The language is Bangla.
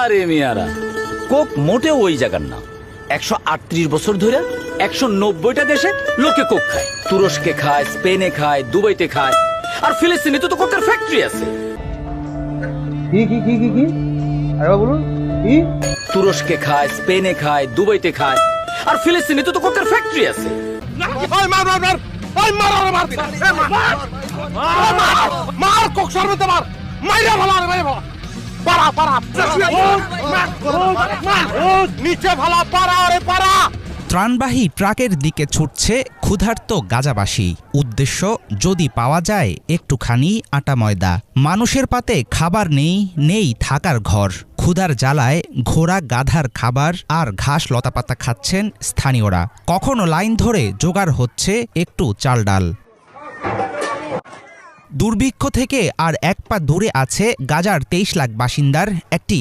আরে মিয়ারা, কোক মোটেও ওই জায়গার না। 138 বছর ধরে 190টা দেশে লোকে কোক খায়। তুরস্কে খায়, স্পেনে খায়, দুবাইতে খায়, আর ফিলিস্তিনে তো কোকের ফ্যাক্টরি আছে। কি কি কি কি কি আরে বলুন কি? তুরস্কে খায়, স্পেনে খায়, দুবাইতে খায়, আর ফিলিস্তিনে তো কোকের ফ্যাক্টরি আছে। ত্রাণবাহী ট্রাকের দিকে ছুটছে ক্ষুধার্ত গাজাবাসী। উদ্দেশ্য, যদি পাওয়া যায় একটুখানি আটা ময়দা। মানুষের পাতে খাবার নেই, নেই থাকার ঘর। ক্ষুধার জ্বালায় ঘোড়া গাধার খাবার আর ঘাস লতাপাতা খাচ্ছেন স্থানীয়রা। কখনো লাইন ধরে জোগাড় হচ্ছে একটু চাল ডাল। দুর্ভিক্ষ থেকে আর এক পা দূরে আছে গাজার 23 লাখ বাসিন্দার একটি